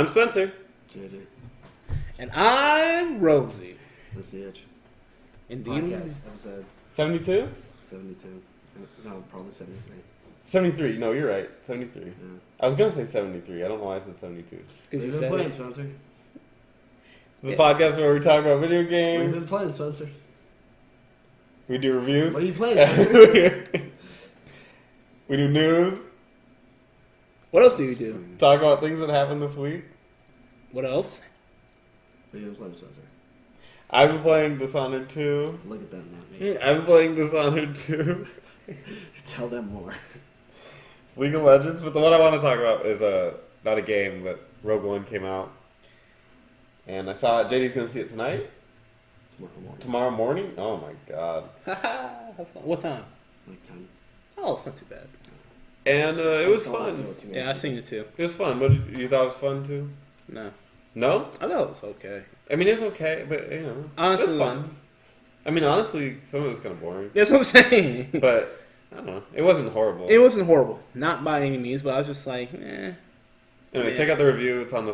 I'm Spencer. JD. And I'm Rosie. That's the Itch. Indeed. Podcast episode 72? 72. No, probably 73. 73. No, you're right. 73. Yeah. I was going to say 73. I don't know why I said 72. Because you We've been said playing, it. Spencer. It's a podcast where we talk about video We've games. been playing, Spencer. We do reviews. What are you playing, Spencer? We do news. What else do you do? Talk about things that happened this week. What else? What are you been playing, Spencer? I've been playing Dishonored 2. Look at them, not me. I've been playing Dishonored 2. Tell them more. League of Legends. But the one I want to talk about is not a game, but Rogue One came out. And I saw it. JD's going to see it tonight. Tomorrow morning? Oh my god. What time? Like 10. Oh, it's not too bad. And it was fun. Yeah, I've seen it too. It was fun. But you thought it was fun too? No. No? I thought it was okay. I mean, it's okay, but you know, Honestly, it was fun. I mean, honestly, some of it was kind of boring. That's what I'm saying. But I don't know. It wasn't horrible. It wasn't horrible. Not by any means, but I was just like, eh. Anyway, Yeah. check out the review. It's on the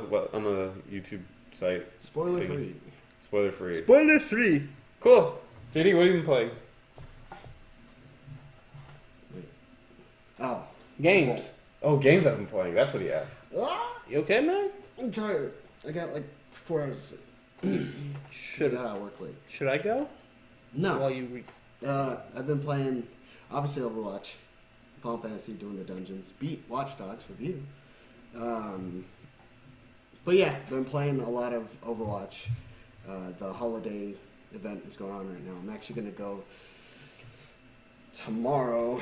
YouTube site. Spoiler Thingy. free. Spoiler free. Spoiler free. Cool. JD, what have you been playing? Wait. Oh. Games. Oh, games I've been playing. That's what he asked. Ah, You okay, man? I'm tired. I got like 4 hours of sleep. Should I got out of work late. Should I go? No. While you I've been playing, obviously, Overwatch, Final Fantasy, doing the dungeons, beat Watch Dogs review. But yeah, been playing a lot of Overwatch. The holiday event is going on right now. I'm actually going to go tomorrow.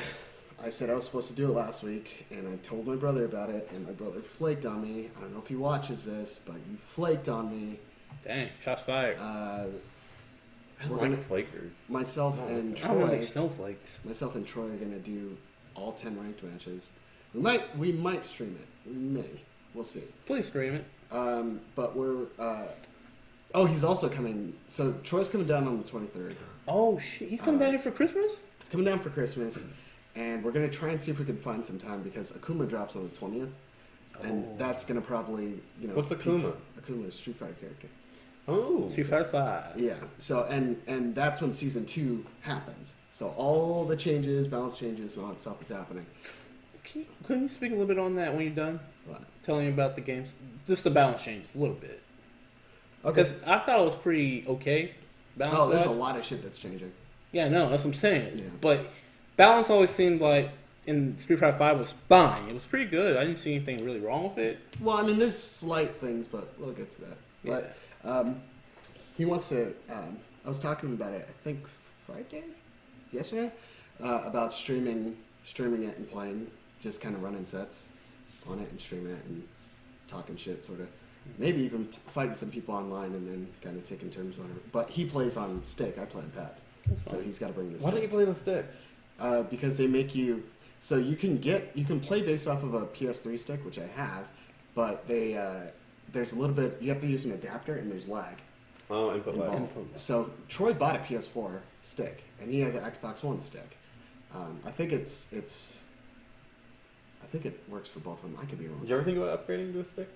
I said I was supposed to do it last week, and I told my brother about it, and my brother flaked on me. I don't know if he watches this, but you flaked on me. dang, shots fired. I We're don't gonna- like flakers. Myself Oh, and okay. I don't Troy. like snowflakes. Myself and Troy are gonna do all 10 ranked matches. We might stream it. We may. We'll see. Please scream it. But we're. Oh, he's also coming. So Troy's coming down on the 23rd. Oh shit, he's coming down here for Christmas? He's coming down for Christmas, and we're gonna try and see if we can find some time because Akuma drops on the 20th, and Oh. that's gonna probably What's Akuma? Akuma is a Street Fighter character. Oh. Street Fighter 5. Yeah. So and that's when season 2 happens. So all the changes, balance changes, and all that stuff is happening. Can you speak a little bit on that when you're done? What? Telling me about the games, just the balance changes a little bit. Okay. Because I thought it was pretty okay. Balance. Oh, there's a lot of shit that's changing. Yeah, no, that's what I'm saying. Yeah. But balance always seemed like in Street Fighter 5 was fine. It was pretty good. I didn't see anything really wrong with it. Well, I mean, there's slight things, but we'll get to that. But he wants to. I was talking about it. I think yesterday, about streaming it and playing, just kind of running sets on it and streaming it and talking shit, sort of. Maybe even fighting some people online and then kind of taking turns on it. But he plays on stick. I play on pad, That's so fine. he's got to bring this. Why don't you play with stick? Because they make you so you can play based off of a PS3 stick, which I have, but there's a little bit you have to use an adapter and there's lag Oh, input lag. involved. So Troy bought a PS4 stick and he has an Xbox One stick. I think I think it works for both of them. I could be wrong. Did you ever think about upgrading to a stick?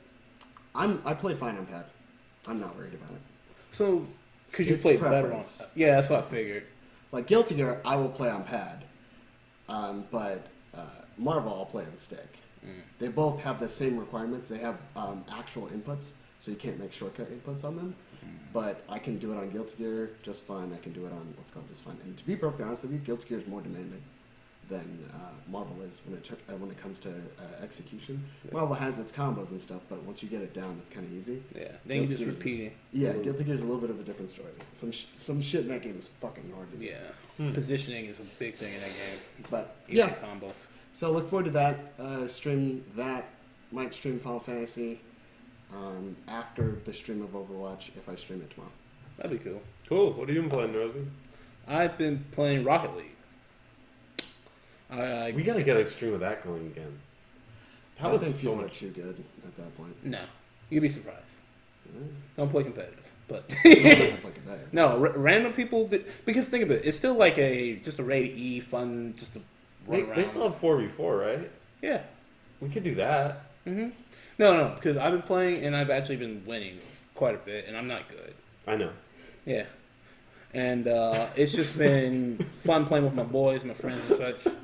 I play fine on pad. I'm not worried about it. So, could you It's play better on? preference. Yeah, that's what I figured. Like Guilty Gear, I will play on pad, but Marvel, I'll play on stick. They both have the same requirements. They have actual inputs, so you can't make shortcut inputs on them. But I can do it on Guilty Gear just fine. I can do it on what's called just fine. And to be perfectly honest with you, Guilty Gear is more demanding than Marvel is when it comes to execution. Yeah. Marvel has its combos and stuff, but once you get it down, it's kind of easy. Yeah, then you Guilty just Gear's- repeat it. Yeah, Guilty Gear is a little bit of a different story. Some shit in that game is fucking hard to do. Yeah, positioning is a big thing in that game. But Easy yeah, combos. so look forward to that. Stream that. Might stream Final Fantasy after the stream of Overwatch if I stream it tomorrow. That'd be cool. Cool. What have you been playing, Rosie? I've been playing Rocket League. We gotta get a stream of that going again. That I was think so people are much. too good at that point. No, you'd be surprised. Don't play competitive, but I don't have like it better. no, random people. Because think of it, it's still like just a rated E fun, just to run around. They still have 4v4, right? Yeah. We could do that. hmm No, because I've been playing and I've actually been winning quite a bit, and I'm not good. I know. Yeah. And it's just been fun playing with my boys, my friends and such.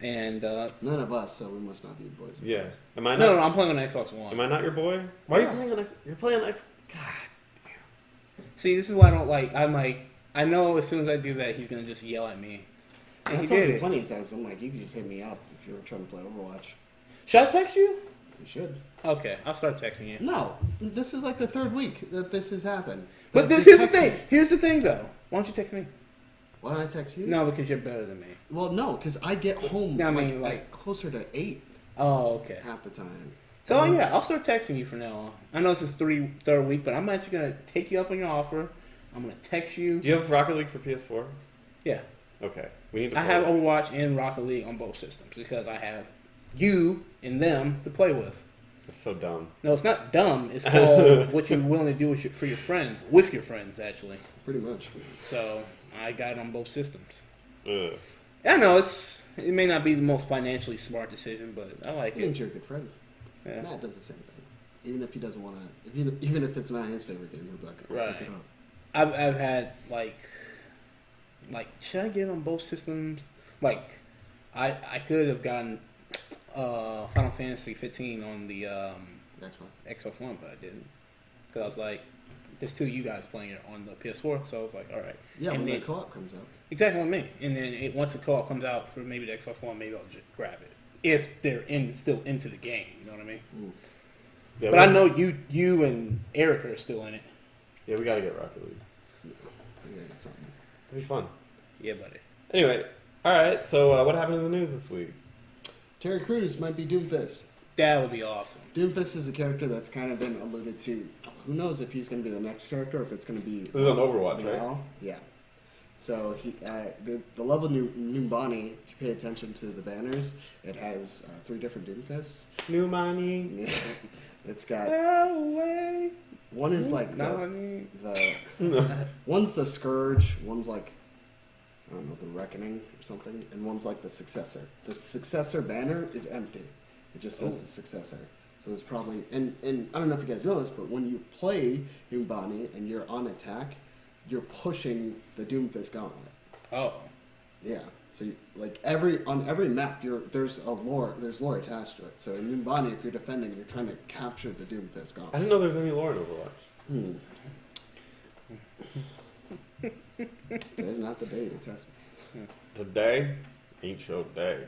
And None of us, so we must not be the boys. Yeah. Am I not? no, I'm playing on Xbox One. Am I not your boy? Why are you Yeah. playing on X? You're playing on X. God. See, this is why I don't like. I'm like, I know as soon as I do that, he's gonna just yell at me. And I've he told did you it. plenty of times. I'm like, you can just hit me up if you're trying to play Overwatch. Should I text you? You should. Okay, I'll start texting you. No, this is like the third week that this has happened. But Just here's the text thing. me. Here's the thing, though. Why don't you text me? Why don't I text you? No, because you're better than me. Well, no, because I get home I mean, like closer to 8 Oh, okay. half the time. So yeah, I'll start texting you from now on. I know this is third week, but I'm actually gonna take you up on your offer. I'm gonna text you. Do you have Rocket League for PS4? Yeah, Okay. We need to. I play have it. Overwatch and Rocket League on both systems because I have you and them to play with. It's so dumb. No, it's not dumb. It's called what you're willing to do for your friends, with your friends actually. Pretty much. So I got it on both systems. Ugh. I know it may not be the most financially smart decision, but I like It means it. you're a good friend. Yeah. Matt does the same thing. Even if he doesn't want to, even if it's not his favorite game, he'll be like, I'll pick Right. it up. I've had like should I get on both systems? Like I could have gotten Final Fantasy 15 on the That's why. Xbox One, but I didn't because I was like, there's two of you guys playing it on the PS4, so I was like, all right. Yeah, And when then- the co-op comes out. Exactly what I mean. And then once the co-op comes out for maybe the Xbox One, maybe I'll just grab it if they're still into the game. You know what I mean? Mm. Yeah, But I know you and Eric are still in it. Yeah, we gotta get Rocket League. Yeah, it's something. It'd be fun. Yeah, buddy. Anyway, all right. So what happened in the news this week? Terry Crews might be Doomfist. That would be awesome. Doomfist is a character that's kind of been alluded to. Who knows if he's going to be the next character or if it's going to be... This is on Overwatch, right? now. Yeah. So the level Numbani, if you pay attention to the banners, it has 3 different Doomfists. New money. Yeah. It's got... Away. One is like Nani. one's the Scourge, one's like, I don't know, the Reckoning or something, and one's like the Successor. The Successor banner is empty. It just says the Successor. So there's probably, and I don't know if you guys know this, but when you play Numbani and you're on attack, you're pushing the Doomfist Gauntlet. Oh. Yeah. So on every map, there's lore attached to it. So in Numbani, if you're defending, you're trying to capture the Doomfist I Gauntlet. didn't know there was any lore in Overwatch. Today's not the day to test me. Today ain't show day.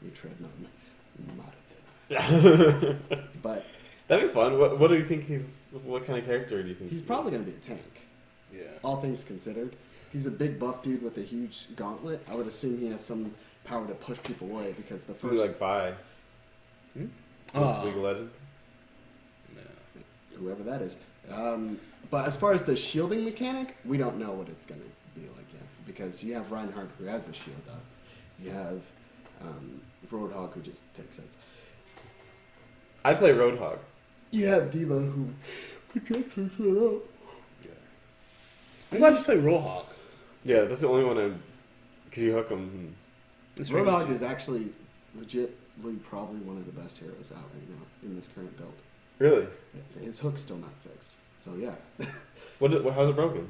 You tread not thin. But That'd be fun. What do you think what kind of character do you think he's probably going to be a tank. Yeah. All things considered. He's a big buff dude with a huge gauntlet. I would assume he has some power to push people away because the Probably first... like Vi. Hmm? League of Legends. whoever that is. But as far as the shielding mechanic, we don't know what it's going to be like yet. Because you have Reinhardt who has a shield up. You have Roadhog who just takes hits. I play Roadhog. You have Diva who projects her shit out. I'm glad you play Roadhog. Yeah, that's the only one because you hook them. Roadhog is actually legitly probably one of the best heroes out right now in this current build. Really? His hook's still not fixed. So yeah. How's it broken?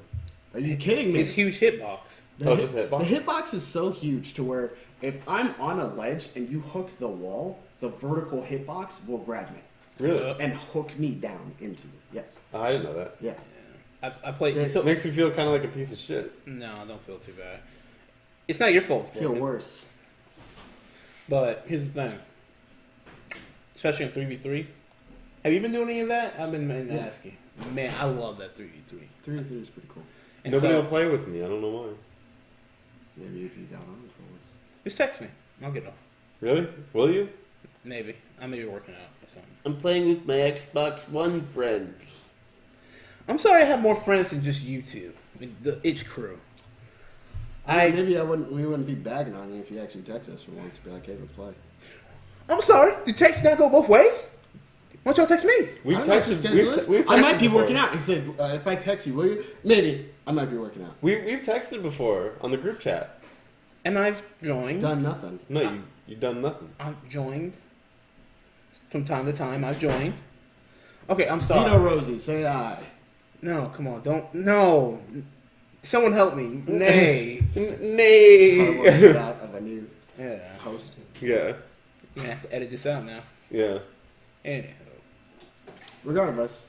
Are you kidding me? His huge hitbox. Just the hitbox? The hitbox is so huge to where if I'm on a ledge and you hook the wall, the vertical hitbox will grab me Really? and hook me down into you. Yes. Oh, I didn't know that. Yeah. I played. Yeah. So, It makes me feel kind of like a piece of shit. no, I don't feel too bad. It's not your fault. it's Feel broken. worse. But here's the thing. Especially in 3v3. Have you been doing any of that? I've been meaning to Yeah. ask you. Man, I love that 3v3. 3-3 is pretty cool. And Nobody so, will play with me. I don't know why. Maybe if you got on forwards. just text me. I'll get on. Really? Will you? Maybe. I may be working out or something. I'm playing with my Xbox One friend. I'm sorry I have more friends than just you two. I mean, the Itch crew. Maybe we wouldn't be bagging on you if you actually text us for once. Be like, hey, let's play. I'm sorry. The text not go both ways? Why don't y'all text me? We've I don't know if this texted. schedule is. We've I might texted be before. working out. He said, if I text you, will you? Maybe. I might be working out. We've texted before on the group chat. And I've joined. Done nothing. No, you've done nothing. I've joined from time to time. I join. Okay, I'm sorry. Vito Rosie, say aye. No, come on, don't. No. Someone help me. Nay. Nay. Out of a new host. Yeah. You have to edit this out now. Yeah. Anyhow. Regardless.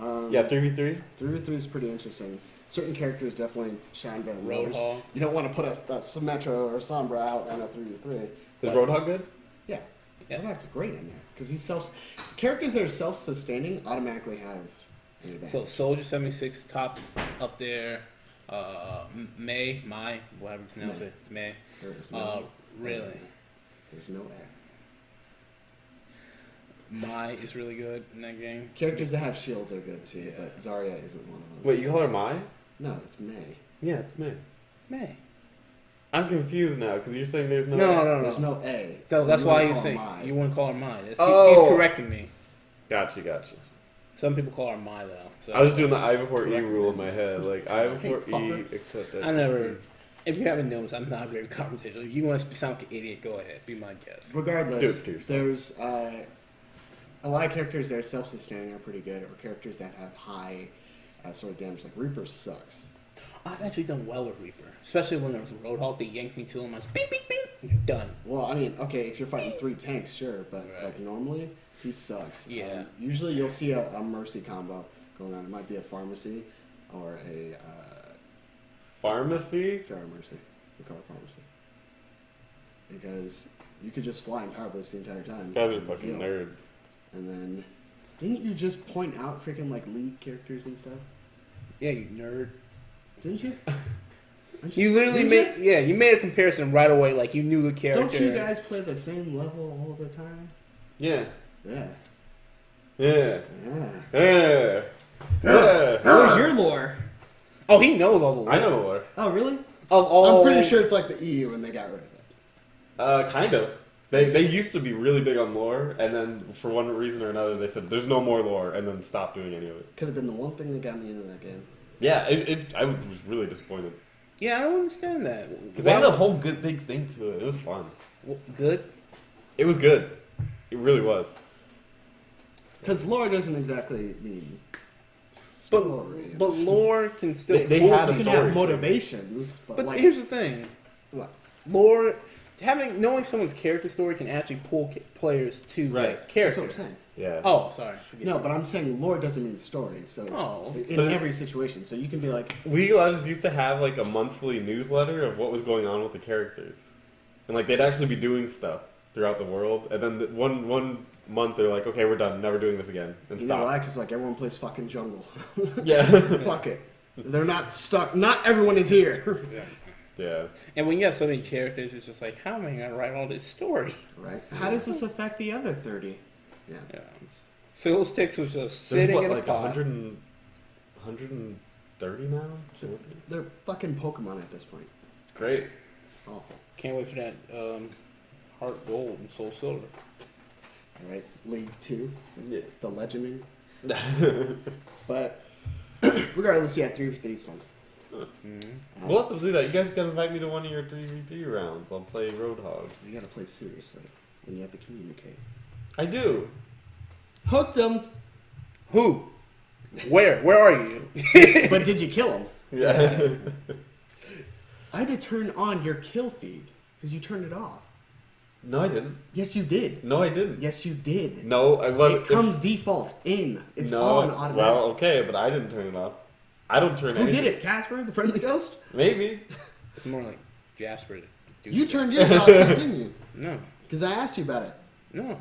Yeah, 3v3? 3v3 is pretty interesting. Certain characters definitely shine better than others. Roadhog. You don't want to put a Symmetra or Sombra out on a 3v3. Is Roadhog good? Yeah. Yeah. Roadhog's great in there. Because he's characters that are self-sustaining automatically have an advantage. So Soldier 76 top up there. May, whatever you pronounce it. It's May. There is no Really? There's no air. Mai is really good in that game. Characters that have shields are good too, but Zarya isn't one of them. Wait, you call her Mai? No, it's May. Yeah, it's May. May. I'm confused now because you're saying there's no. No. There's no A. So that's you why wouldn't you call say her Mai. you wouldn't call her Mai. Oh. He's correcting me. Gotcha. Some people call her Mai though. So I was doing the I before E Correct. rule in my head. Like, I before Hey, E, fucker. except that. I never. If you haven't noticed, I'm not very conversational. If you want to sound like an idiot, go ahead. Be my guest. Regardless, Do it to yourself. there's a lot of characters that are self-sustaining are pretty good, or characters that have high sort of damage. Like Reaper sucks. I've actually done well with Reaper, especially when there was a Roadhog. They yanked me to him. I was beep beep beep. Done. Well, I mean, okay, if you're fighting 3 tanks, sure, but Right. like normally, he sucks. Yeah. Usually, you'll see a mercy combo going on. It might be a pharmacy or a Pharmacy? fair mercy. We call it pharmacy because you could just fly and power boost the entire time. You guys are and fucking heal. nerds. And then, didn't you just point out freaking like league characters and stuff? Yeah, you nerd. Didn't you? Aren't You literally Didn't made you made a comparison right away, like you knew the character. Don't you guys play the same level all the time? Yeah. Yeah. Yeah. Yeah. Yeah. Yeah. Where's your lore? Oh, he knows all the lore. I know lore. Oh, really? Of all. I'm pretty sure it's like the EU and they got rid of it. Kind of. They used to be really big on lore, and then for one reason or another, they said there's no more lore, and then stopped doing any of it. Could have been the one thing that got me into that game. Yeah, I was really disappointed Yeah, I don't understand that. because they had a whole good big thing to it. It was fun. Good. It was good. It really was. Because lore doesn't exactly mean But story. but lore can still. They lore had a you can story. have motivations, but, But like here's the thing. what? Lore, knowing someone's character story can actually pull players to Right. the That's character. what I'm saying. Yeah. Oh, sorry. No, but I'm saying lore doesn't mean story. So Oh. in But every situation, so you can be like, League of Legends used to have like a monthly newsletter of what was going on with the characters, and like they'd actually be doing stuff throughout the world. And then one month they're like, okay, we're done, never doing this again, and you know stop. why? Because like everyone plays fucking jungle. Yeah. Fuck it. They're not stuck. Not everyone is here. Yeah. And when you have so many characters, it's just like, how am I going to write all this story? Right. How does this affect the other 30? Yeah. Yeah. Phil's Ticks was just There's sitting what, in a like pot. 130 now? They're fucking Pokemon at this point. It's great. Awful. Can't wait for that Heart Gold and Soul Silver. All right. League 2. Yeah. The Legending. But regardless, yeah, 3v3 is fun. We'll also do that. You guys gotta invite me to one of your 3v3 rounds. I'll play Roadhog. You gotta play seriously. And you have to communicate. I do. Hooked them. Who? Where? Where are you? But did you kill him? Yeah. I had to turn on your kill feed because you turned it off. No, I didn't. Yes, you did. No, I didn't. Yes, you did. No, I wasn't. It comes default in. It's no, on automatic. well, okay, but I didn't turn it off. I don't turn Who anything. did it? Casper, the friendly ghost? Maybe. It's more like Jasper. to do You stuff. turned yours off, didn't you? No. Because I asked you about it. No.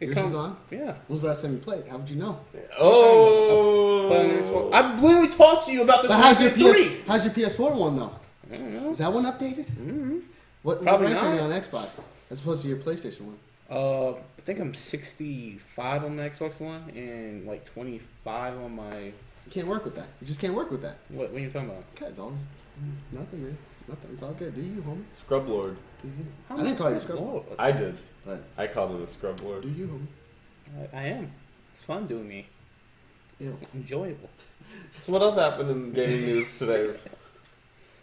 It Yours comes is on? Yeah. When was the last time you played? How would you know? Oh. Play on the Xbox. I literally talked to you about the But how's your 3. how's your PS4 one though? I don't know. Is that one updated? Mm-hmm. What Probably rank are you not. on Xbox as opposed to your PlayStation one? I think I'm 65 on the Xbox One and like 25 on my. You can't work with that. You just can't work with that. What are you talking about? Guys, all this, nothing, man. Nothing. It's all good. Do you, homie? Scrub Lord. Do you? How I didn't much call you is Scrub. Lord? I did. But I called him a Scrub do Lord. you, homie? I am. It's fun doing me. Ew. Enjoyable. So what else happened in gaming news today?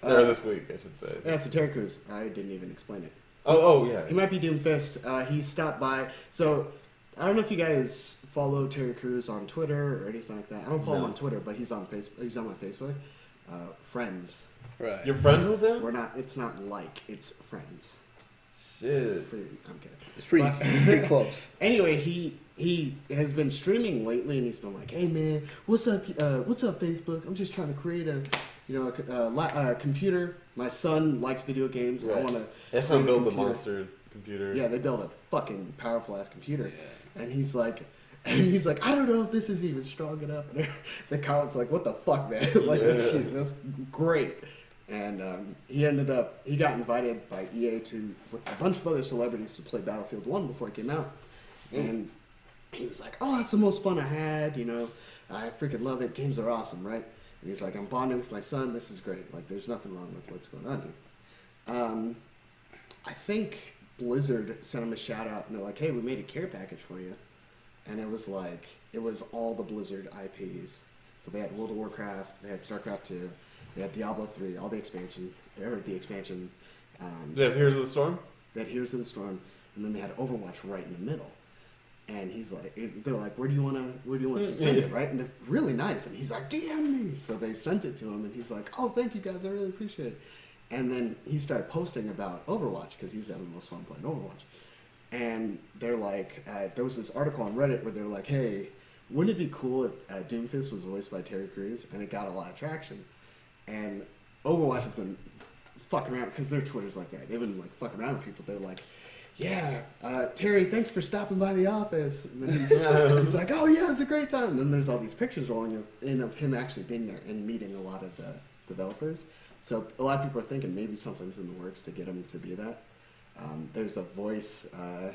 Or this week, I should say. Yeah, so Terry Crews. I didn't even explain it. Oh, yeah. He might be Doomfist. He stopped by. So I don't know if you guys follow Terry Crews on Twitter or anything like that. I don't follow him No. on Twitter, but he's on Facebook. He's on my Facebook. Friends. Right. You're friends with him? We're not. It's not like. It's friends. Shit. It's pretty. I'm kidding. It's pretty close. Anyway, he has been streaming lately, and he's been like, "Hey man, what's up? What's up, Facebook? I'm just trying to create a computer. My son likes video games. And I Right. want to. That's not build the monster computer. Yeah, they build a fucking powerful ass computer, Yeah. and he's like, I don't know if this is even strong enough. And the college like, what the fuck, man? Like that's great. And he got invited by EA to with a bunch of other celebrities to play Battlefield 1 before it came out, and he was like, oh, that's the most fun I had. I freaking love it. Games are awesome, right? And he's like, I'm bonding with my son. This is great. Like, there's nothing wrong with what's going on here. I think Blizzard sent him a shout out, and they're like, hey, we made a care package for you. And it was all the Blizzard IPs. So they had World of Warcraft, they had StarCraft 2, they had Diablo 3, all the expansion. They have Heroes of the Storm? They had Heroes of the Storm, and then they had Overwatch right in the middle. And they're like, where do you want to send it, right? And they're really nice. And he's like, DM me. So they sent it to him, and he's like, oh, thank you guys, I really appreciate it. And then he started posting about Overwatch because he was having the most fun playing Overwatch. And they're like, there was this article on Reddit where they're like, hey, wouldn't it be cool if Doomfist was voiced by Terry Crews? And it got a lot of traction. And Overwatch has been fucking around because their Twitter's like that. They've been like fucking around with people. They're like, yeah, Terry, thanks for stopping by the office. And then he's like, oh yeah, it's a great time. And then there's all these pictures rolling in of him actually being there and meeting a lot of the developers. So a lot of people are thinking maybe something's in the works to get him to be that. There's a voice, an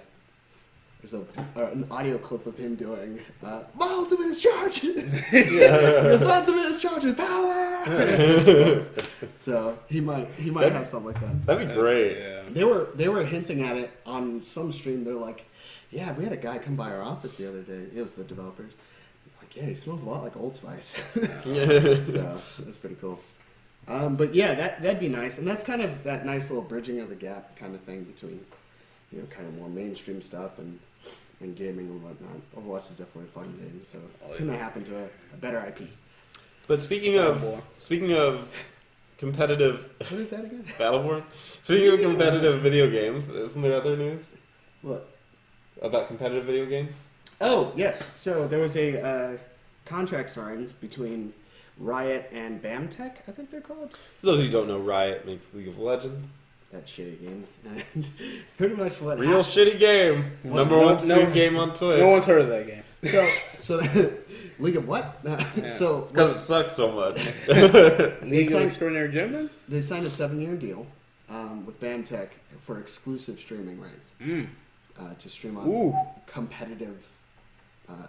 audio clip of him doing, my ultimate is charging! His ultimate is charging power! So he might have something like that. That'd be great. Yeah. They were hinting at it on some stream. They're like, yeah, we had a guy come by our office the other day. It was the developers. Like, yeah, he smells a lot like Old Spice. So that's pretty cool. But yeah, that'd be nice, and that's kind of that nice little bridging of the gap kind of thing between, kind of more mainstream stuff and gaming and whatnot. Overwatch is definitely a fun game, so couldn't have happened to a better IP. But speaking of competitive, What is that again? Battleborn. Speaking of competitive video games, isn't there other news What? about competitive video games? Oh yes, so there was a contract signed between Riot and BAMTech, I think they're called. For those of you who don't know, Riot makes League of Legends. That shitty game. And pretty much what Real shitty game. Number one stream game on Twitch. No one's heard of that game. So League of what? So Because it sucks so much. League of Extraordinary Gentlemen? they signed a 7-year deal with BAMTech for exclusive streaming rights to stream on competitive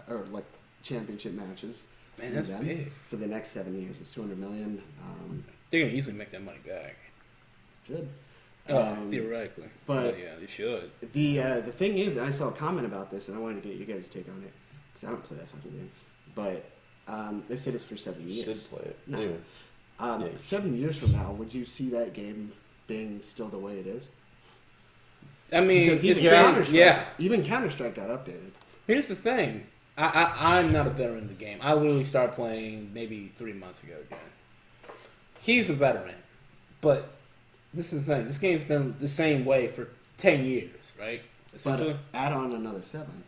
or like championship matches. Man, that's big. For the next 7 years. It's $200 million. They're going to easily make that money back. Should. Theoretically. But yeah, they should. The thing is, I saw a comment about this, and I wanted to get you guys' take on it, because I don't play that fucking game. But they said it's for 7 years. Should play it. No. Anyway. 7 years from now, would you see that game being still the way it is? I mean, Because even Counter-Strike got updated. Here's the thing. I'm not a veteran in the game. I literally started playing maybe 3 months ago again. He's a veteran. But this is the thing. This game's been the same way for 10 years, right? But add on another 7.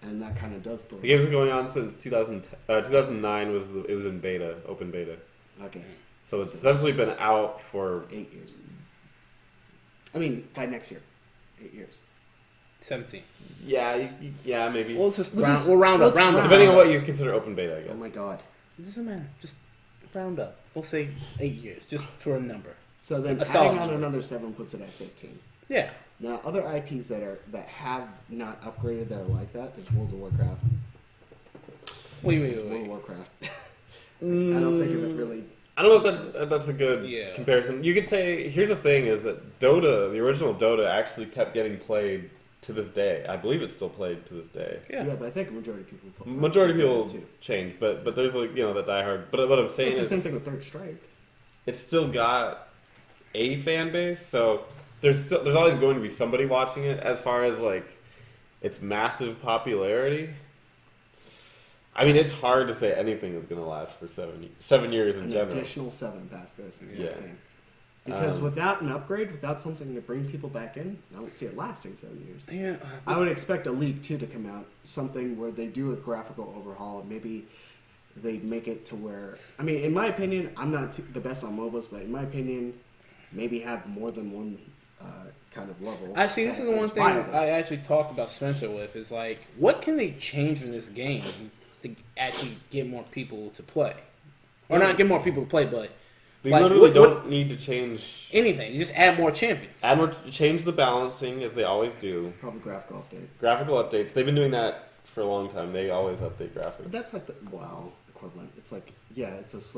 And that kind of does the The game's been going on since 2009 was it was in beta, open beta. Okay. So it's essentially been out for 8 years. I mean, by next year. 8 years. 17. yeah, maybe. Well, let's We'll round up. Depending on what you consider open beta, I guess. Oh my god. It doesn't matter. Just round up. We'll say 8 years, just for a number. So then A solid adding on number. another 7 puts it at 15. Yeah. Now, other IPs that have not upgraded that are like that, there's World of Warcraft. There's World of Warcraft. I don't think of it really. I don't know if that's a good comparison. You could say, here's the thing, is that Dota, the original Dota, actually kept getting played to this day. I believe it's still played to this day. Yeah, but I think a majority of people play. Majority of people change, but there's like, that diehard. But what I'm saying It's the is, same thing with Third Strike. it's still got a fan base, so there's always going to be somebody watching it. As far as like its massive popularity. I mean, it's hard to say anything is going to last for 7 years in general. An additional 7 past this is Yeah. one thing. Because without an upgrade, without something to bring people back in, I don't see it lasting 7 years. Yeah, I would expect a League 2 to come out, something where they do a graphical overhaul. Maybe they make it to where, I mean, in my opinion, I'm not the best on MOBAs, but in my opinion, maybe have more than one kind of level. Actually, this is the one thing I actually talked about Spencer with, is like, what can they change in this game to actually get more people to play? Or not get more people to play, but They like, literally don't need to change anything. You just add more champions. change the balancing as they always do. Probably graphical update. Graphical updates. They've been doing that for a long time. They always update But graphics. that's like the WoW equivalent. It's like, yeah, it's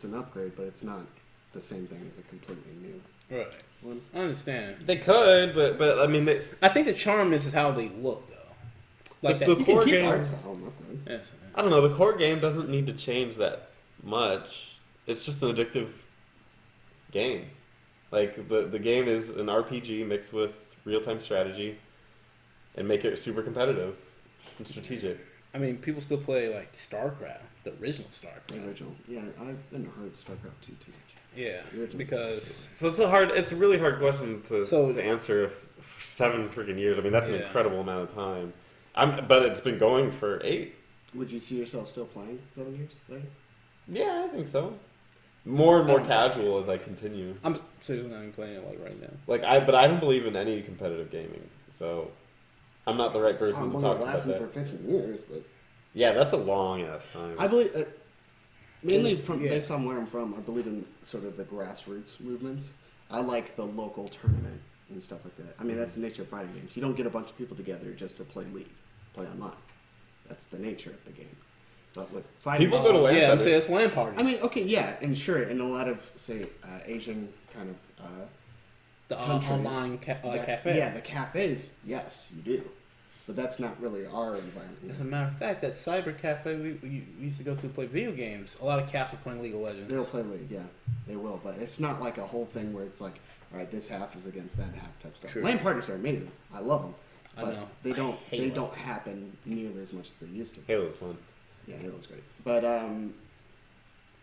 an upgrade, but it's not the same thing as a completely new Right. one. I understand. They could, but I mean, I think the charm is how they look, though. Like The that. You can core keep game- the art style and upgrade. Yes. I don't know. The core game doesn't need to change that much. It's just an addictive game. Like the game is an RPG mixed with real time strategy, and make it super competitive and strategic. I mean, people still play like StarCraft, the original The StarCraft. original. Yeah, I've never heard StarCraft 2 too much. Yeah, The original. because So it's a really hard question to answer for 7 freaking years. I mean, that's an Yeah. incredible amount of time. But it's been going for 8. Would you see yourself still playing 7 years later? Yeah, I think so. More and more Um, casual as I continue. I'm seriously not even playing it like right now. But I don't believe in any competitive gaming, so I'm not the right person to talk about lasting that. for 15 years, but Yeah, that's a long ass time. I believe mainly Yeah. based on where I'm from, I believe in sort of the grassroots movements. I like the local tournament and stuff like that. I mean, that's the nature of fighting games. You don't get a bunch of people together just to play League, play online. That's the nature of the game. But with fighting, People go to LAN yeah, I'm centers. saying it's LAN parties. I mean, okay, yeah, and sure, in a lot of say Asian kind of the countries, online cafe. Yeah, the cafes, yes, you do, but that's not really our environment. As a matter of fact, that cyber cafe we used to go to play video games, a lot of cats were playing League of Legends. They'll play League, yeah, they will, but it's not like a whole thing where it's like, all right, this half is against that half type stuff. True. LAN parties are amazing. I love them, I but know. they don't hate they LAN. don't happen nearly as much as they used to. Halo's fun. Yeah, Halo's great, but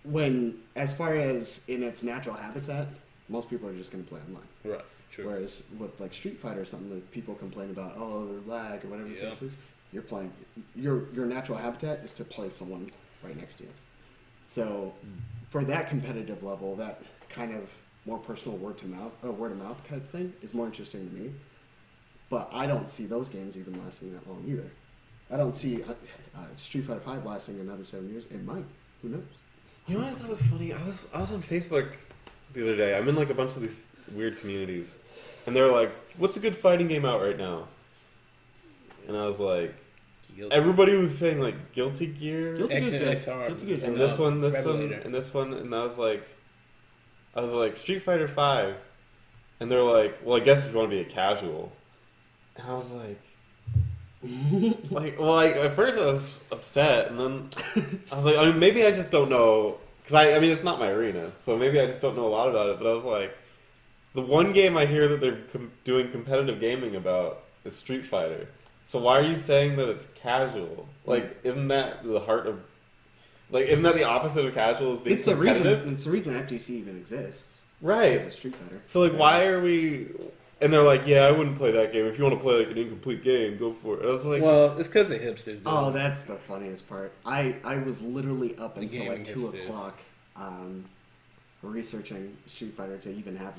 when as far as in its natural habitat, most people are just going to play online. Right. True. Whereas with like Street Fighter or something, like people complain about, oh, there's lag or whatever the Yeah. case is. You're playing. Your natural habitat is to play someone right next to you. So for that competitive level, that kind of more personal word of mouth kind of thing is more interesting to me. But I don't see those games even lasting that long either. I don't see Street Fighter 5 lasting another 7 years. It might. Who knows? You know what I thought was funny? I was on Facebook the other day. I'm in like a bunch of these weird communities, and they're like, "What's a good fighting game out right now?" And I was like, Guilty. everybody was saying like Guilty Gear, Guilty Gear's good. XR, Guilty Gear's and good. this one, Revelator. and this one, and I was like Street Fighter 5, and they're like, "Well, I guess if you want to be a casual," and I was like. At first I was upset, and then I was like, I mean, maybe I just don't know, because I mean, it's not my arena, so maybe I just don't know a lot about it. But I was like, the one game I hear that they're doing competitive gaming about is Street Fighter. So why are you saying that it's casual? Like, isn't that the heart of, like, isn't that the opposite of casual? Is being It's the reason. competitive? It's the reason FGC even exists. Right. It's 'cause of Street Fighter. So like, why are we? And they're like, yeah, I wouldn't play that game. If you want to play like an incomplete game, go for it. I was like, Well, it's because the hipsters. Do Oh, it. that's the funniest part. I was literally up The until like gaming 2 hipsters. o'clock researching Street Fighter to even have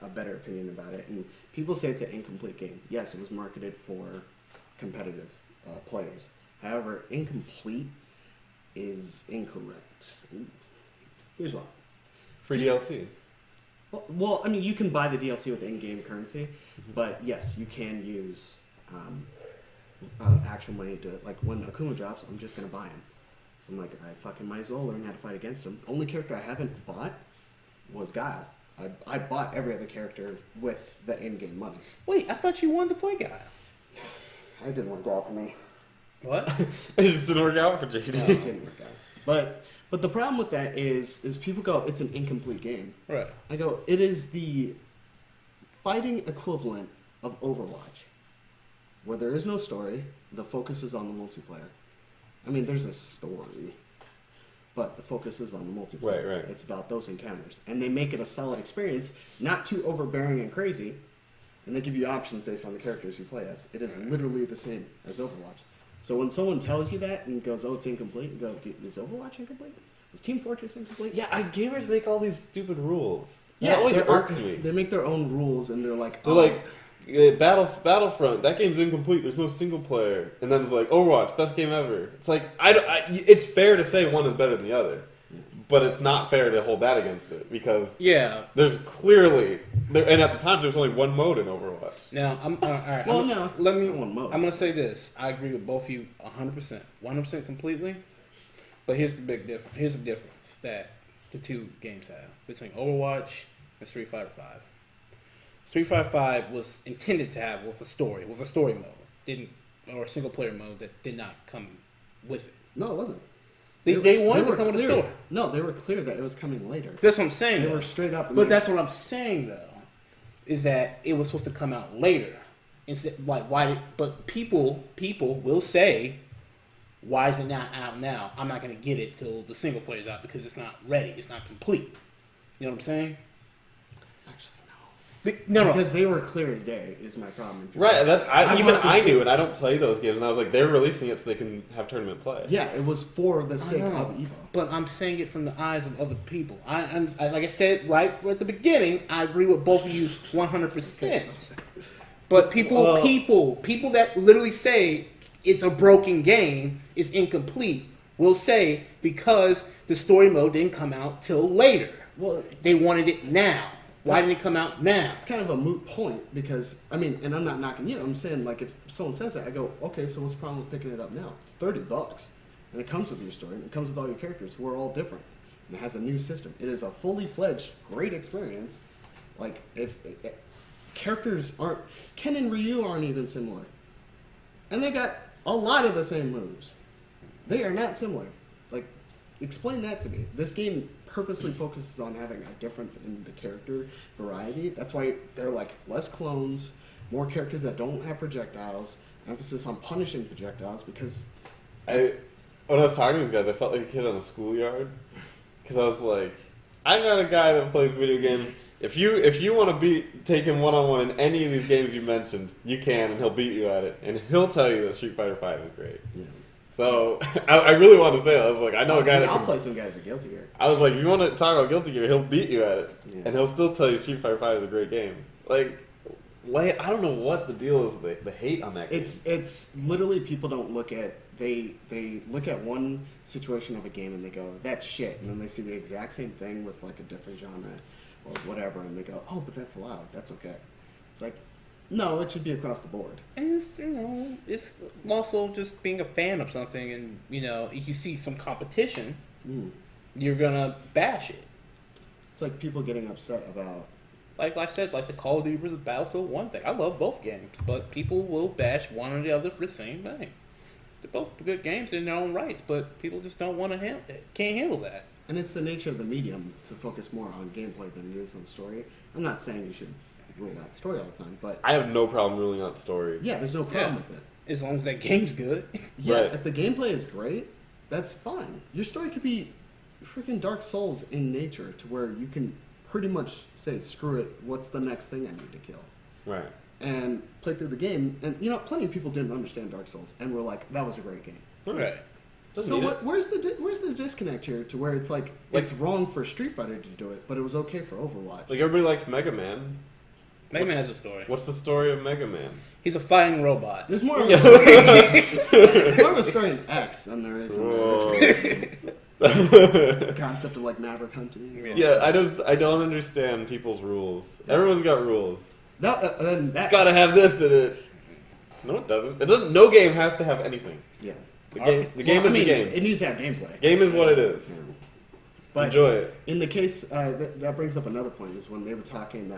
a better opinion about it. And people say it's an incomplete game. Yes, it was marketed for competitive players. However, incomplete is incorrect. Ooh. Here's why. free DLC. Well, I mean, you can buy the DLC with in-game currency, but yes, you can use actual money to like when Akuma drops. I'm just gonna buy him. So I'm like, I fucking might as well learn how to fight against him. Only character I haven't bought was Guile. I bought every other character with the in-game money. Wait, I thought you wanted to play Guile. It didn't work out for me. What? It just didn't work out for JD. It didn't work out. But the problem with that is people go, it's an incomplete game. Right. I go, it is the fighting equivalent of Overwatch. where there is no story. The focus is on the multiplayer. I mean, there's a story, but the focus is on the multiplayer. Right. It's about those encounters, and they make it a solid experience, not too overbearing and crazy. And they give you options based on the characters you play as. It is literally the same as Overwatch. So when someone tells you that and goes, "Oh, it's incomplete," you go, "Is Overwatch incomplete? Is Team Fortress incomplete?" Yeah, gamers make all these stupid rules. Yeah, that always irks me. They make their own rules, and they're like, Battlefront, that game's incomplete. There's no single player. And then it's like Overwatch, best game ever. It's like it's fair to say one is better than the other, but it's not fair to hold that against it because there's clearly and at the time there's only one mode in Overwatch. Now I'm all right. Well, I'm gonna say this. I agree with both of you 100% completely. But here's the big difference. Here's the difference that the two games have between Overwatch and Street Fighter V. Street Fighter V was intended to have with a story mode, or a single player mode that did not come with it. No, it wasn't. They wanted to come with a story. No, they were clear that it was coming later. That's what I'm saying. They were straight up. But that's what I'm saying though, is that it was supposed to come out later. Instead, but people will say, why is it not out now? I'm not going to get it till the single player's out because it's not ready. It's not complete. You know what I'm saying? Actually, no. Because they were clear as day is my problem. Right. I knew, and I don't play those games, and I was like, they're releasing it so they can have tournament play. Yeah, it was for the sake of Evo. But I'm saying it from the eyes of other people. I like I said right at the beginning, I agree with both of you 100%. But people that literally say it's a broken game, it's incomplete, will say because the story mode didn't come out till later. Well, they wanted it now. Why didn't it come out now? It's kind of a moot point because, I mean, and I'm not knocking you. I'm saying, like, if someone says that, I go, okay, so what's the problem with picking it up now? It's $30. And it comes with your story, and it comes with all your characters who are all different. And it has a new system. It is a fully fledged, great experience. Like, characters aren't... Ken and Ryu aren't even similar. And they got a lot of the same moves. They are not similar. Like, explain that to me. This game purposely focuses on having a difference in the character variety. That's why they're like less clones, more characters that don't have projectiles, emphasis on punishing projectiles because... When I was talking to these guys, I felt like a kid on a schoolyard. Because I was like, I got a guy that plays video games. If you want to take him one-on-one in any of these games you mentioned, you can, and he'll beat you at it. And he'll tell you that Street Fighter V is great. Yeah. So, I really wanted to say that. I was like, I know a guy that I'll play some guys at Guilty Gear. I was like, if you want to talk about Guilty Gear, he'll beat you at it. Yeah. And he'll still tell you Street Fighter V is a great game. Like, I don't know what the deal is with the hate on that game. It's literally people don't look at... They look at one situation of a game and they go, that's shit. And then they see the exact same thing with like a different genre or whatever. And they go, oh, but that's allowed. That's okay. It's like... No, it should be across the board. And it's also just being a fan of something, and if you see some competition, you're gonna bash it. It's like people getting upset about, like I said, like the Call of Duty versus Battlefield 1 thing. I love both games, but people will bash one or the other for the same thing. They're both good games in their own rights, but people just don't want to can't handle that. And it's the nature of the medium to focus more on gameplay than it is on story. I'm not saying you should rule out story all the time, but I have no problem ruling out story. Yeah, there's no problem with it. As long as that game's good. Yeah, right. If the gameplay is great, that's fine. Your story could be freaking Dark Souls in nature to where you can pretty much say, screw it, what's the next thing I need to kill? Right. And play through the game. And, plenty of people didn't understand Dark Souls and were like, that was a great game. Right. So where's the disconnect here to where it's like it's wrong for Street Fighter to do it, but it was okay for Overwatch? Like, everybody likes Mega Man. Mega Man has a story. What's the story of Mega Man? He's a fighting robot. There's more of a story, more of a story in X than there is in the concept of like Maverick hunting. Yeah, I don't understand people's rules. Everyone's got rules. It's got to have this in it. No, it doesn't. It doesn't. No game has to have anything. Yeah. The game is the game. It needs to have gameplay. Game is what it is. Yeah. But enjoy it. In the case, that brings up another point, is when they were talking,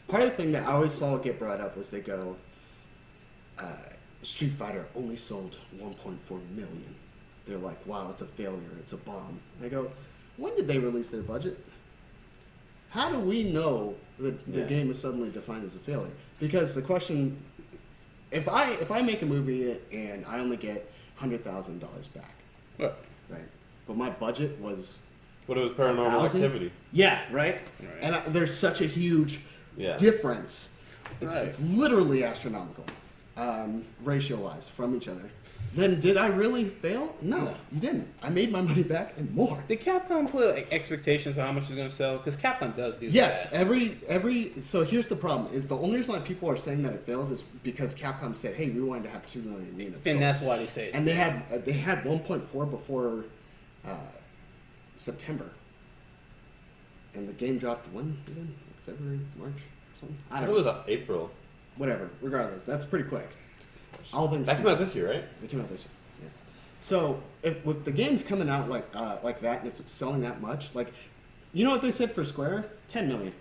part of the thing that I always saw get brought up was they go, Street Fighter only sold 1.4 million. They're like, wow, it's a failure, it's a bomb. And I go, when did they release their budget? How do we know that the game is suddenly defined as a failure? Because the question if I make a movie and I only get $100,000 back, Right. right? But my budget was What it was paranormal 1,000? activity. Yeah, right. Right. And there's such a huge difference. It's Right. it's literally astronomical, ratio wise from each other. Then did I really fail? No, you didn't. I made my money back and more. Did Capcom put like, expectations for how much it's going to sell? Because Capcom does do Yes, that. every so here's the problem: is the only reason why people are saying that it failed is because Capcom said, "Hey, we wanted to have 2 million units." And sold." that's why they say it. And they had 1.4 before September, and the game dropped when again? February, March, something. I I don't thought know. it was April. Whatever. Regardless, that's pretty quick. All things. That came out this year, right? They came out this year. Yeah. So if with the games coming out like that and it's selling that much, like, you know what they said for Square? 10 million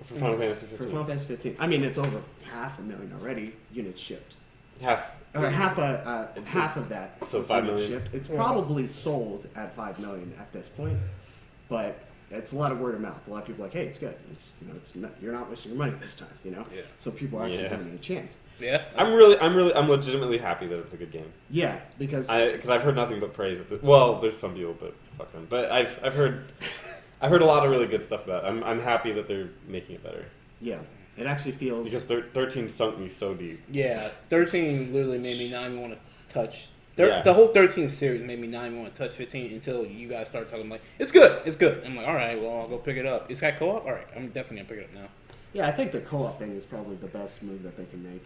For Final Fantasy for 15. Final Fantasy 15. I mean, it's over 500,000 already units shipped. Half. Or half of that. So with 5 units million? shipped. It's probably sold at 5 million at this point, but it's a lot of word of mouth. A lot of people are like, hey, it's good. It's it's not, you're not wasting your money this time. Yeah. So people are actually giving it a chance. Yeah. I'm legitimately happy that it's a good game. Yeah, because I've heard nothing but praise. Well, there's some people, but fuck them. But I've heard a lot of really good stuff about it. I'm happy that they're making it better yeah, it actually feels because 13 sunk me so deep. Yeah. 13 literally made me not even want to touch. Yeah. The whole 13 series made me not even want to touch 15 until you guys started talking like, it's good, it's good. I'm like, all right, well, I'll go pick it up. It's got co-op? All right, I'm definitely going to pick it up now. Yeah, I think the co-op thing is probably the best move that they can make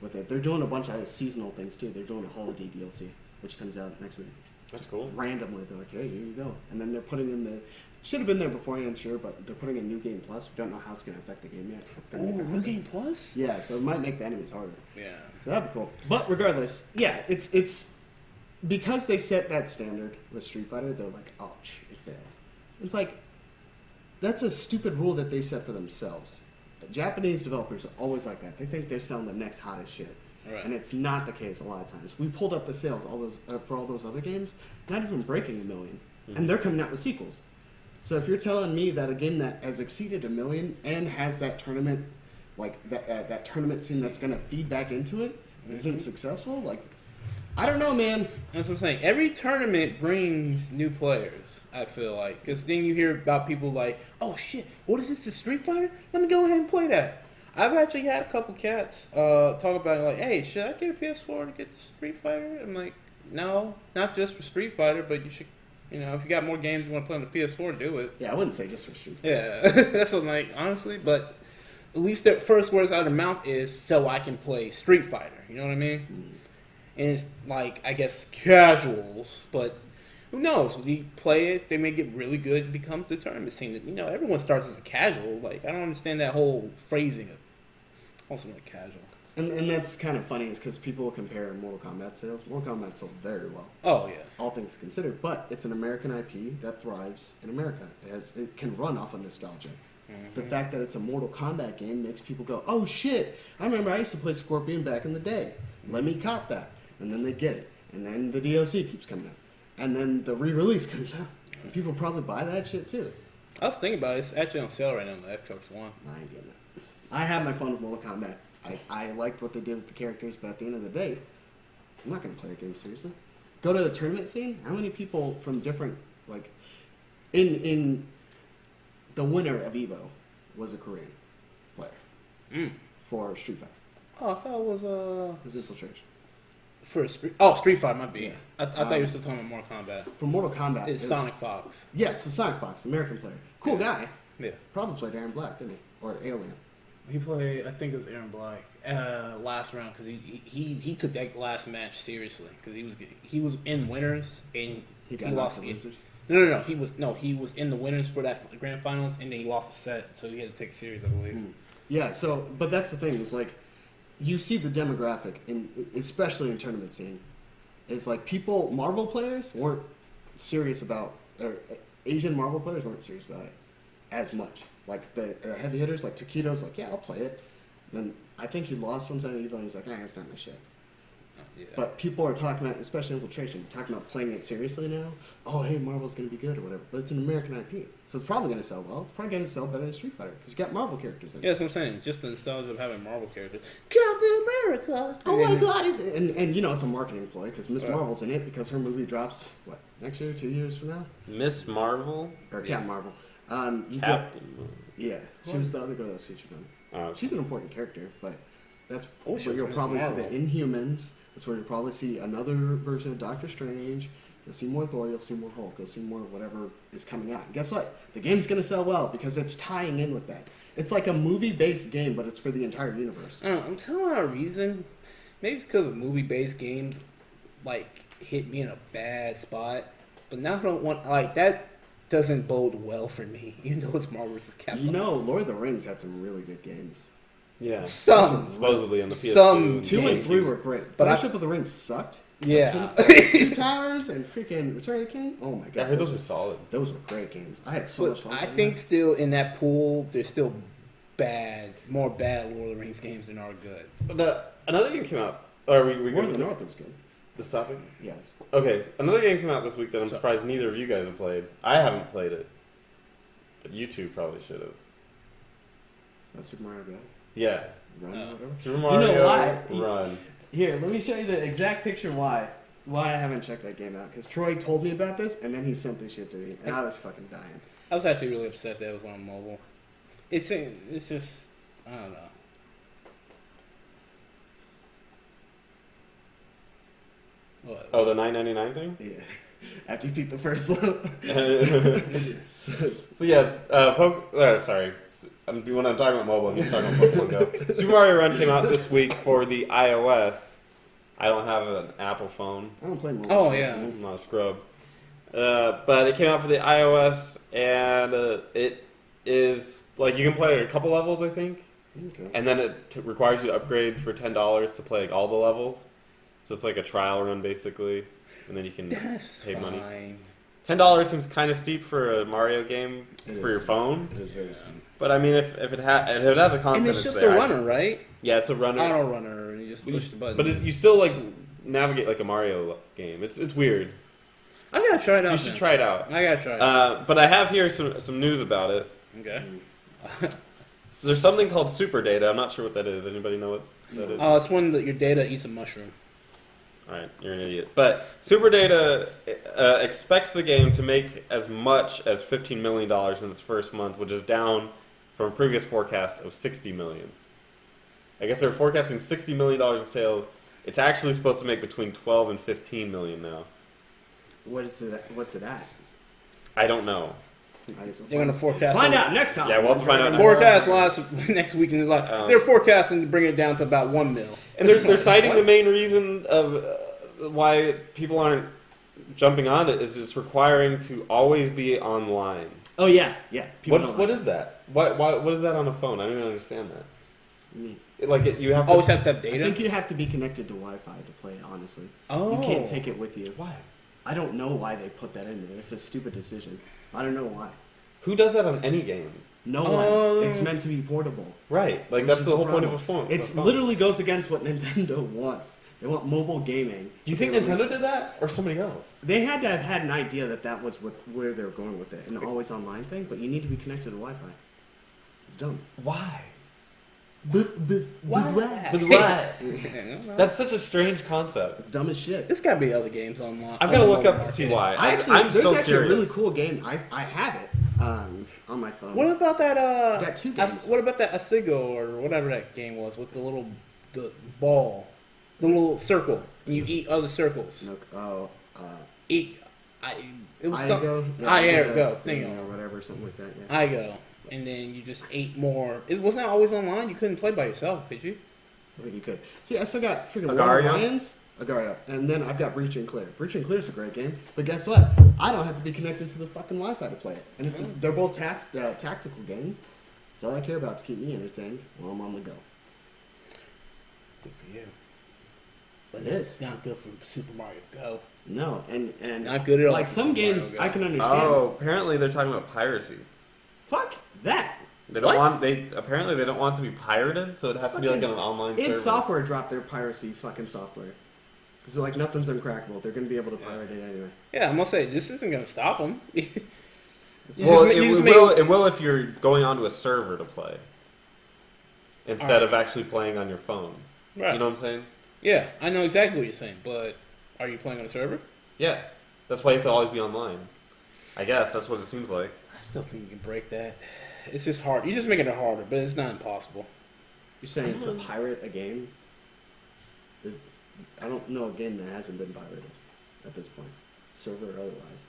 with it. They're doing a bunch of seasonal things too. They're doing a holiday DLC, which comes out next week. That's cool. Randomly, they're like, hey, here you go. And then they're putting in the... Should have been there beforehand, sure, but they're putting in New Game Plus. We don't know how it's going to affect the game yet. It's gonna make it New harder. Game Plus? Yeah, so it might make the enemies harder. Yeah. So that'd be cool. But regardless, yeah, it's... Because they set that standard with Street Fighter, they're like, oh, it failed. It's like... That's a stupid rule that they set for themselves. Japanese developers are always like that. They think they're selling the next hottest shit. Right. And it's not the case a lot of times. We pulled up the sales for all those other games, not even breaking 1 million. And they're coming out with sequels. So if you're telling me that a game that has exceeded 1 million and has that tournament, like that tournament scene that's going to feed back into it, isn't successful, like, I don't know, man. That's what I'm saying. Every tournament brings new players, I feel like. Because then you hear about people like, oh shit, what is this, a Street Fighter? Let me go ahead and play that. I've actually had a couple cats talk about it, like, hey, should I get a PS4 to get Street Fighter? I'm like, no, not just for Street Fighter, but you should, if you got more games you want to play on the PS4, do it. Yeah, I wouldn't say just for Street Fighter. Yeah, that's what I'm like, honestly, but at least the first words out of their mouth is, so I can play Street Fighter, you know what I mean? And it's like, I guess, casuals, but who knows? When you play it, they may get really good and become the tournament scene. Everyone starts as a casual. Like, I don't understand that whole phrasing of also like casual. And that's kind of funny is because people will compare Mortal Kombat sales. Mortal Kombat sold very well. Oh, yeah. All things considered. But it's an American IP that thrives in America. It can run off of nostalgia. The fact that it's a Mortal Kombat game makes people go, oh shit, I remember I used to play Scorpion back in the day. Let me cop that. And then they get it. And then the DLC keeps coming out. And then the re-release comes out. And people probably buy that shit too. I was thinking about it. It's actually on sale right now on the Xbox One. I ain't getting it. I have my fun with Mortal Kombat. I liked what they did with the characters, but at the end of the day, I'm not going to play a game seriously. Go to the tournament scene. How many people from different, like, in the winner of Evo was a Korean player for Street Fighter. Oh, I thought it was It was Infiltration. for Street Fighter might be. Yeah. I thought you were still talking about Mortal Kombat. For Mortal Kombat, It's Sonic Fox. Yeah, so Sonic Fox, American player, cool guy. Yeah. Probably played Aaron Black, didn't he? Or Alien. He played, I think it was Aaron Black, last round because he took that last match seriously because he was in winners and He got lost lots of the losers. he was in the winners for that grand finals and then he lost a set, so he had to take it serious, I believe. Yeah, so, but that's the thing, is like, you see the demographic, especially in tournament scene, is like Marvel players weren't serious about, or Asian Marvel players weren't serious about it as much. Like the heavy hitters, like Taquito's like, yeah, I'll play it. Then I think he lost one time at Evo and he's like, that's not my shit. Yeah. But people are talking about, especially Infiltration, talking about playing it seriously now. Oh, hey, Marvel's going to be good or whatever. But it's an American IP. So it's probably going to sell well. It's probably going to sell better than Street Fighter because you got Marvel characters in it. Yeah, that's what I'm saying. Just the nostalgia of having Marvel characters. Captain America! Oh my god! And you know, it's a marketing ploy because Miss Right. Marvel's in it because her movie drops, what, next year, 2 years from now? Miss Marvel. Or Yeah. Captain Marvel. You Captain. Got, yeah, she was the other girl that was featured on. Oh, She's an important character, but that's Oh, she where was you'll Miss probably see Marvel. the Inhumans. That's where you'll probably see another version of Doctor Strange. You'll see more Thor. You'll see more Hulk. You'll see more whatever is coming out. And guess what? The game's going to sell well because it's tying in with that. It's like a movie-based game, but it's for the entire universe. I don't know, I'm telling you a reason. Maybe it's because of movie-based games, like, hit me in a bad spot. But now I don't want, like, that doesn't bode well for me, even though it's Marvel vs. Capcom. You know, Lord of the Rings had some really good games. yeah. Some. Supposedly on the PS2. Some 2 and 3 games. were great. But Fellowship of the Ring sucked. Yeah. Two Towers and freaking Return of the King. Oh my god. Yeah, I heard those were solid. Those were great games. I had so much But fun. I playing think them. still in that pool, there's still more bad Lord of the Rings games than are good. But another game came out. Or we War good of with the this, North was good. this topic? Yeah. Okay, another game came out this week that I'm So- surprised neither of you guys have played. I haven't played it. But you two probably should have. That's Super Mario Go. Yeah. Run Oh. or whatever. Super Mario why? Run. Here, let me show you the exact picture why I haven't checked that game out. Because Troy told me about this, and then he sent this shit to me, and I was fucking dying. I was actually really upset that it was on mobile. It's just, I don't know. What? Oh, the $9.99 thing? Yeah. After you beat the first level. So yes, sorry. When I'm talking about mobile, I'm just talking about Pokemon Go. Super Mario Run came out this week for the iOS. I don't have an Apple phone. I don't play mobile. Oh, shit. yeah. I'm not a scrub. But it came out for the iOS, and it is like you can play a couple levels, I think, Okay. and then it requires you to upgrade for $10 to play like, all the levels. So it's like a trial run basically, and then you can That's pay money. fine. $10 seems kind of steep for a Mario game It for is. your phone. It is very steep. But I mean, if it has a content, And it's just there. a runner, right? Yeah, it's a runner. Auto runner, and you just push the button. But you still like navigate like a Mario game. It's weird. I gotta try it out. You should then. try it out. I gotta try it. But I have here some news about it. Okay. There's something called super data. I'm not sure what that is. Anybody know what that is? It's when your data eats a mushroom. All right, you're an idiot. But super data expects the game to make as much as $15 million in its first month, which is down from a previous forecast of $60 million. I guess they're forecasting $60 million in sales. It's actually supposed to make between 12 and 15 million now. What's it at? I don't know. I guess we'll They're gonna forecast. find out next time. Yeah, we'll have to find out. Forecast next week, and it's like they're forecasting to bring it down to about 1 mil. And they're citing the main reason of why people aren't jumping on it is it's requiring to always be online. Oh yeah, yeah. People don't What like is that? What is that on a phone? I don't even understand that. it. Like you have to Always have to have I data. think you have to be connected to Wi-Fi to play it. Honestly, Oh. you can't take it with you. Why? I don't know why they put that in there. It's a stupid decision. I don't know why. Who does that on any game? No Oh. one. It's meant to be portable. Right. Like Which that's is the whole point problem. of a phone. It's a phone. literally goes against what Nintendo wants. They want mobile gaming. Do you think They Nintendo released- did that or somebody else? They had to have had an idea that was where they were going with it, an always online thing. But you need to be connected to Wi-Fi. It's dumb. Why? But Why? why? But why? I don't know. That's such a strange concept. It's dumb as shit. There's gotta be other games online. I've got to on the look up mobile to see market. why. I'm there's so actually curious. a really cool game. I have it on my phone. What about that? Got two games. What about that Asigo or whatever that game was with the ball, the little circle, and you eat other circles. No, Eat. It was I something. go. Thing or whatever, something like that. Yeah. I go, and then you just ate more. It wasn't always online. You couldn't play by yourself, could you? I think you could. See, I still got freaking Agario? Lions. Agario. And then I've got Breach and Clear. Breach and Clear is a great game, but guess what? I don't have to be connected to the fucking Wi-Fi to play it. And they're both tactical games. It's all I care about to keep me entertained while I'm on the go. Good for you. But it is. Not good for Super Mario Go. No, and Not good at all like for some Super Mario games Go. I can understand. Oh, apparently they're talking about piracy. Fuck that. They don't What? want apparently they don't want to be pirated, so it has to be like on an online server. id Software dropped their piracy fucking software. It's like nothing's uncrackable. They're going to be able to pirate it anyway. Yeah, I'm gonna say this isn't gonna stop them. Well, it will if you're going onto a server to play instead of actually playing on your phone. Right. You know what I'm saying? Yeah, I know exactly what you're saying, but are you playing on a server? Yeah. That's why you have to always be online. I guess that's what it seems like. I still think you can break that. It's just hard. You're just making it harder, but it's not impossible. You're saying to pirate a game? I don't know a game that hasn't been pirated at this point, server or otherwise.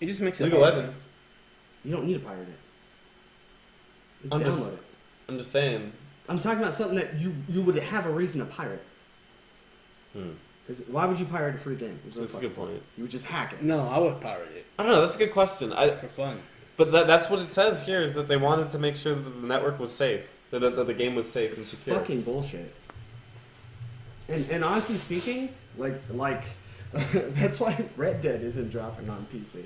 It just makes it League of harder. Legends. You don't need to pirate it. Just I'm download it. I'm just saying. I'm talking about something that you would have a reason to pirate. Because why would you pirate a free game? That's a good point. You would just hack it. No, I would pirate it I don't know. That's a good question. for fun. But that's what it says here is that they wanted to make sure that the network was safe, that the game was safe and It's secure. fucking bullshit. And honestly speaking, like that's why Red Dead isn't dropping on PC.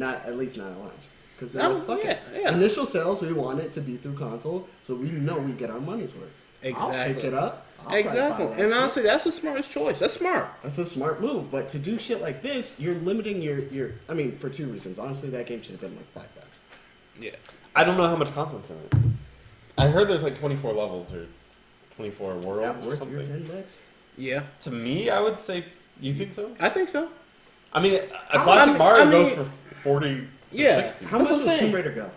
At least not at launch. Because they're like, fuck it. Yeah. Initial sales, we want it to be through console, so we know we get our money's worth. Exactly. I'll pick it up. I'll probably Exactly. buy that And shit. honestly, that's the smartest choice. That's smart. That's a smart move. But to do shit like this, you're limiting your. I mean, for two reasons. Honestly, that game should have been like $5. Yeah. I don't know how much content's in it. I heard there's like 24 levels or 24 worlds Is that or worth something. your $10? Yeah. To me, I would say, you think so? I think so. I mean, a classic Mario goes for 40 to Yeah. 60. How That's much what I'm does Tomb saying. Raider go?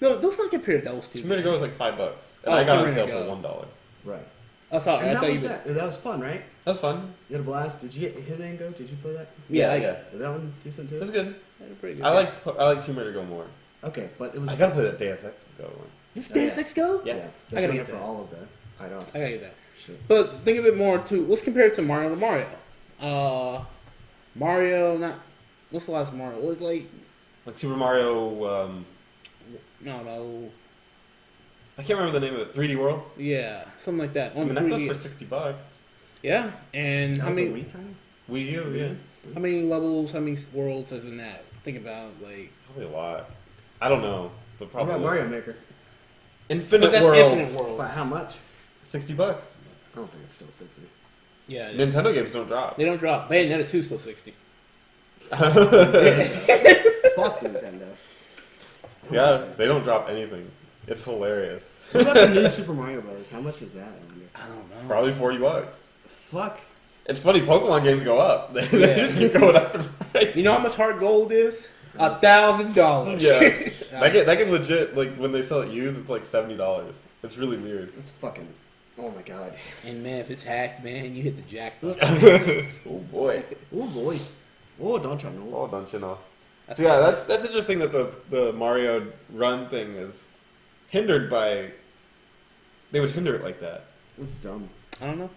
No, let's not compare those two. Tomb Raider goes like $5, and Oh, I got it Tomb on sale Raider for go. $1. Right. That's all right. And I how thought was you. that? That was fun, right? That's fun. You had a blast. Did you get Hitman Go? Did you play that? Yeah. Was that one decent too? It was good. Pretty good. I like Tomb Raider Go more. Okay, but it was. I gotta play that Deus Ex Go one. Does Oh, yeah. Deus Ex Go? Yeah. They're I gotta doing get it for that. all of the IDOS. I gotta get that. Shit. But think of it more too. Let's compare it to Mario to Mario. Mario, not. What's the last Mario? It was like. Like Super Mario. No. I can't remember the name of it. 3D World. Yeah, something like that. I On mean, the that goes 3D. for $60. Yeah, and That how was a many Wii time? Wii U, yeah. how many levels, how many worlds is in that? Think about like. Probably a lot. I don't know, but What probably. about Mario Maker? Infinite But that's Worlds. Infinite Worlds. But how much? $60. I don't think it's still 60. Yeah, it is. Nintendo games don't drop. They don't drop. Bayonetta 2 still 60. Fuck Nintendo. Yeah, they don't drop anything. It's hilarious. What about the new Super Mario Bros? How much is that? I wonder. I don't know. Probably $40. Fuck. It's funny, Pokemon games go up. They Yeah. just keep going up in price. You know how much hard gold is? $1,000. Yeah. that game legit, like, when they sell it used, it's like $70. It's really weird. It's fucking. Oh my god. And man, if it's hacked, man, you hit the jackpot. Oh, boy. Oh boy. Oh, don't you know? Oh, don't you know? That's So, yeah, that's interesting that the Mario Run thing is hindered by... They would hinder it like that. It's dumb. I don't know.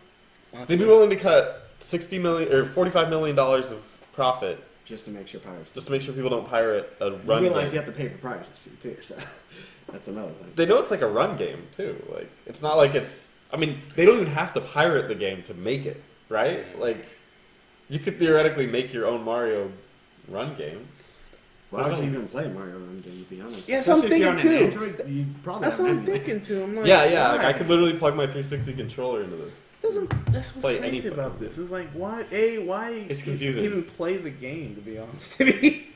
They'd be willing to cut $60 million or $45 million of profit Just to make sure pirates. just to make sure people don't pirate a You run realize game. you have to pay for piracy too, so that's another thing. They know it's like a run game too. Like it's not like it's. I mean, they don't even have to pirate the game to make it, right? Like you could theoretically make your own Mario Run game. Why would you even play Mario Run game? To be honest. Yeah, that's what I'm Especially if you're thinking, on too. an Android, you probably That's have what an I'm emulator. thinking too. I'm like, Yeah. Like why? I could literally plug my 360 controller into this. That's what's Play crazy anything. about this. It's like, why It's confusing. even play the game, to be honest to me?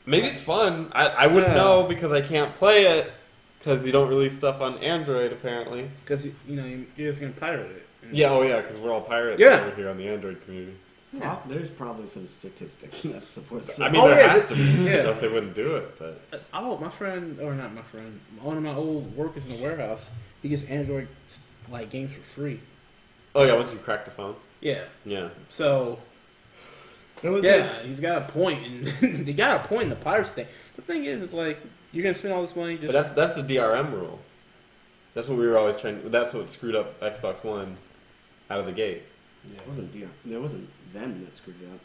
Maybe it's fun. I wouldn't Yeah. know because I can't play it because you don't release stuff on Android apparently. Because, you're just going to pirate it. Yeah. Oh yeah. Because we're all pirates Yeah. over here on the Android community. Yeah. There's probably some statistic that supports. I mean, Oh, there yeah, has to be. yeah. Else they wouldn't do it. But My friend, or not my friend, one of my old workers in the warehouse, he gets Android like games for free. oh yeah, once you crack the phone. Yeah. Yeah. So There was he's got a point, and they got a point in the pirates thing. The thing is, it's like you're gonna spend all this money just. But that's the DRM rule. That's what we were always trying. That's what screwed up Xbox One out of the gate. It wasn't There wasn't them that screwed it up.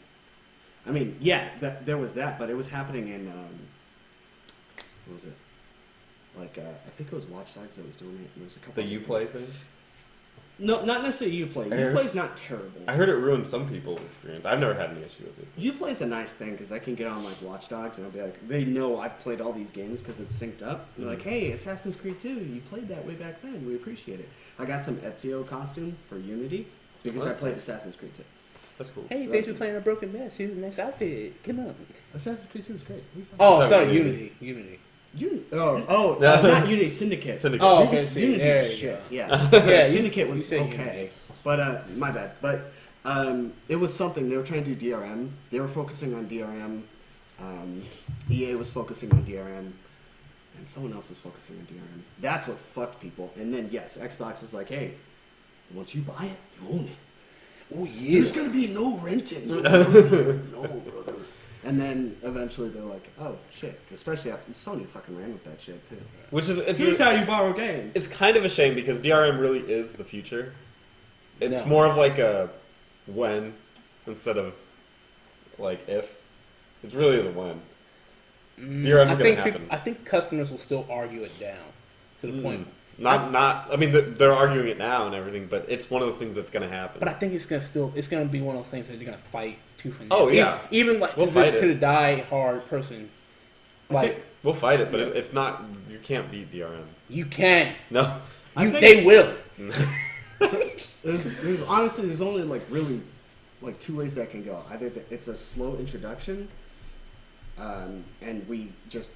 I mean, yeah, there was that, but it was happening in what was it? Like I think it was Watch Dogs that was doing it. There was a couple. The of Uplay thing. No, not necessarily Uplay. I heard- Uplay's not terrible. I heard it ruined some people's experience. I've never had any issue with it. Uplay's a nice thing because I can get on like Watch Dogs and I'll be like, they know I've played all these games because it's synced up. They're like, hey, Assassin's Creed 2, you played that way back then. We appreciate it. I got some Ezio costume for Unity. because I played Assassin's Creed 2. That's cool. Hey, So thanks that's for playing a broken mess. Here's a nice outfit. Come on. Assassin's Creed 2 is great. Oh, It's sorry, like Unity. Not Unity, Syndicate. Syndicate. Oh, okay. See, Unity there was you shit. go. Yeah, Yeah, Syndicate you was say okay, Unity. but my bad. But it was something they were trying to do DRM. They were focusing on DRM. EA was focusing on DRM, and someone else was focusing on DRM. That's what fucked people. And then yes, Xbox was like, hey, once you buy it, you own it. Oh yeah. There's gonna be no renting. No, brother. And then eventually they're like, oh shit. Especially after Sony fucking ran with that shit too. Which is Here's how you borrow games. It's kind of a shame because DRM really is the future. It's No. more of like a when instead of like if. It really is a when. DRM is going to happen. I think customers will still argue it down to the point. I mean, they're arguing it now and everything, but it's one of those things that's going to happen. But I think it's gonna be one of those things that they're gonna fight tooth and Oh, nail. yeah. Even like We'll to fight the it. die hard person. Like We'll fight it, but Yeah. it's not. You can't beat DRM. you can, No. they will. So there's honestly there's only like really like two ways that can go. Either it's a slow introduction, and we just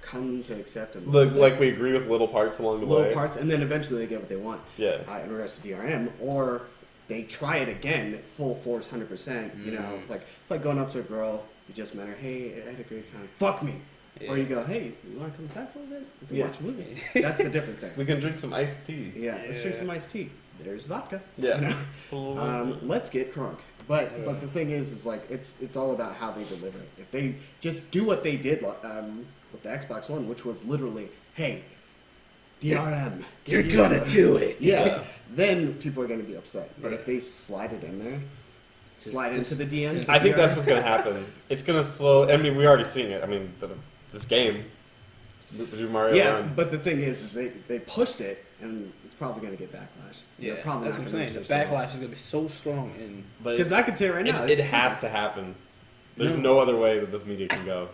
come to accept and Like we agree with little parts along the way. little parts, and then eventually they get what they want. Yeah. In regards to DRM, or they try it again at full force, 100%. You know, like it's like going up to a girl you just met her. Hey, I had a great time. Fuck me. Yeah. Or you go, hey, you want to come inside for a bit? We can Yeah. watch a movie. That's the difference there. We can drink some iced tea. Yeah, let's drink some iced tea. There's vodka. Yeah. You know? Let's get drunk. But the thing is like it's all about how they deliver it. If they just do what they did with the Xbox One, which was literally, hey, DRM, You're gonna do it. yeah, then people are gonna be upset. But if they slide it in there, slide into the DMs. I think that's what's going to happen. It's going to slow. I mean, we already seeing it. I mean, this game, Super Mario Yeah, Run. but the thing is they pushed it, and it's probably gonna get backlash. Yeah, They're probably that's not what gonna I'm saying. use The their backlash sales. is gonna be so strong, and But Because I could say right now, it it's has stupid. to happen. There's no other way that this media can go.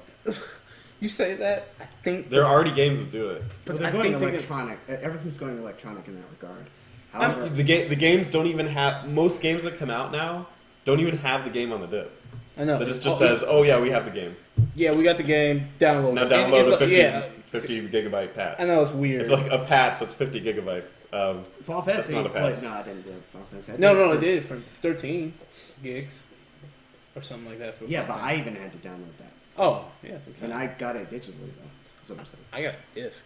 you say that. I think There are already games that do it. But I they're going think they electronic. Everything's going electronic in that regard. I However, mean, the games don't even have. Most games that come out now don't even have the game on the disc. I know. It just says, "Oh yeah, we have the game." yeah, we got the game. Download. Now it. download It's a like- 50, yeah, 50 gigabyte patch. I know it's weird. It's like a patch that's 50 gigabytes. Final Fantasy. not a patch. Wait, no, I didn't do Final Fantasy. I no, it it for- did for 13 gigs or something like that. For Yeah, Final but I even had to download that, Oh, yeah. and I got it digitally though. That's what I'm saying. I got a disc.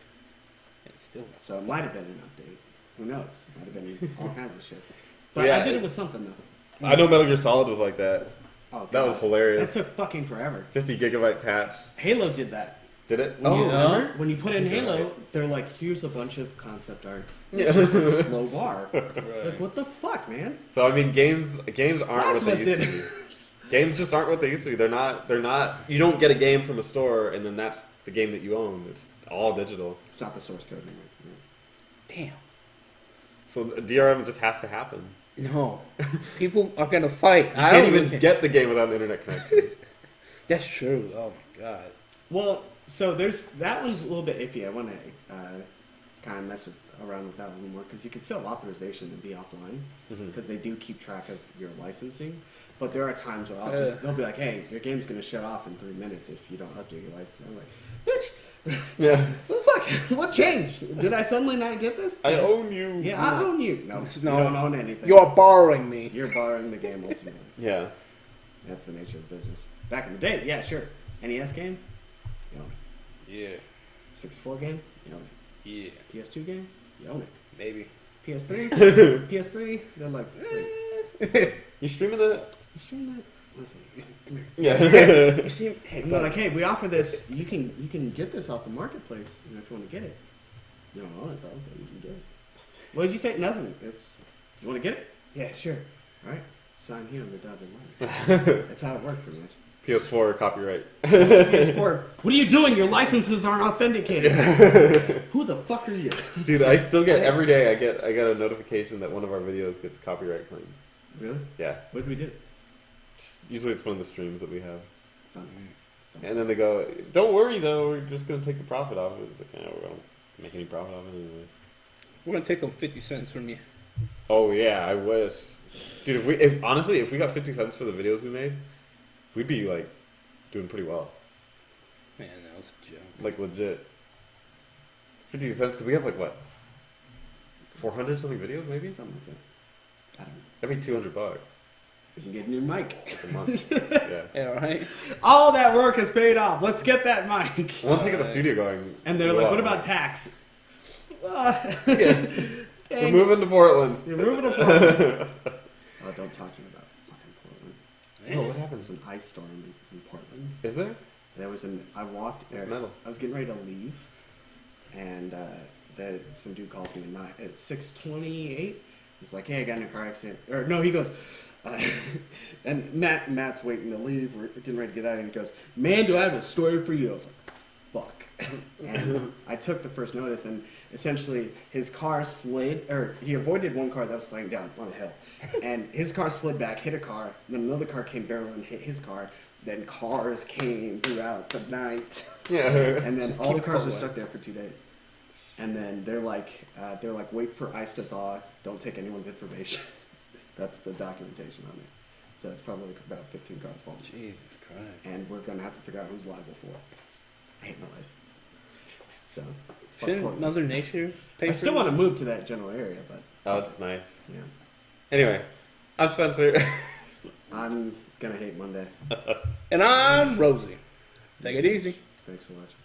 It's still. So it might have been an update. Who knows? Might have been all kinds of shit. So But yeah, I did it with something though. I know Metal Gear Solid was like that. Oh, That was God. hilarious. That took fucking forever. 50 gigabyte patch. Halo did that. Did it? When you, yeah. remember? When you put in Yeah. Halo, they're like, here's a bunch of concept art. Yeah. It's just a slow bar. Right. Like, what the fuck, man? So I mean, games aren't Last what of they Us used to did be. it. Games just aren't what they used to be. They're not. You don't get a game from a store and then that's the game that you own. It's all digital. It's not the source code anymore. Damn. So DRM just has to happen. No. People are gonna fight. You I can't don't even get the game without an internet connection. That's true. Oh my god. Well, so there's that one's a little bit iffy. I want to kind of mess around with that a little more because you can still have authorization to be offline because they do keep track of your licensing. But there are times where they'll be like, "Hey, your game's gonna shut off in 3 minutes if you don't update your license." I'm like, "Bitch, Yeah. what the fuck? What changed? Did I suddenly not get this?" I own you. Yeah, I own you. No, you No. don't own anything. You're borrowing me. You're borrowing the game ultimately. Yeah. That's the nature of the business. Back in the day, yeah, sure. NES game, you own it. Yeah. 64 game, you own Yeah. it. PS2 game, you own it. Maybe. PS3, PS3, they're like, You streaming that? you stream that? Listen, come here. Yeah. You see, hey, And they're like, hey, we offer this. You can get this off the marketplace, you know, if you want to get it. You don't own it though, but you can get it. What did you say? Nothing. It's you want to get it? Yeah, sure. All right, sign here on the dotted line. That's how it worked, pretty much. PS4 copyright. PS4. What are you doing? Your licenses aren't authenticated. Who the fuck are you? Dude, I still get every day. I get a notification that one of our videos gets copyright claimed. Really? Yeah. What did we do? Usually it's one of the streams that we have. Fun. And then they go, "Don't worry though, we're just gonna take the profit off of it." It's like, "Yeah, we don't make any profit off it anyways." we're gonna take them 50 cents from you. Oh yeah, I wish, dude. If we got 50 cents for the videos we made, we'd be like doing pretty well. Man, that was a joke. Like legit. 50 cents because we have like what 400 something videos maybe. Something like that. I don't know. That'd be $200 You can get a new mic. a month. Yeah. Yeah, right? All that work has paid off. Let's get that mic. Once you get the studio going, And they're we like, will. what about tax? We're moving to Portland. You're moving to Portland. Oh, don't talk to me about fucking Portland. Oh, what happened? There's an ice storm in Portland. Is there? There was I walked. It's metal. I was getting ready to leave, and some dude calls me at 6:28. He's like, "Hey, I got in a car accident." Or no, he goes, and Matt's waiting to leave. We're getting ready to get out, and he goes, "Man, do I have a story for you?" I was like, "Fuck." And I took the first notice, and essentially his car slid, or he avoided one car that was sliding down on a hill, and his car slid back, hit a car, then another car came barreling and hit his car. Then cars came throughout the night, Yeah. and then Just all the keep cars were going. stuck there for 2 days. And then they're like, wait for ice to thaw. Don't take anyone's information. That's the documentation on it. So it's probably like about 15 cars long. Jesus Christ. And we're gonna have to figure out who's liable for it. I hate my life. So fuck Shouldn't Portland. Mother Nature pay I for still it? want to move to that general area, but Oh, it's nice. yeah, Anyway, I'm Spencer. I'm gonna hate Monday. And I'm Rosie. Take it easy. Thanks for watching.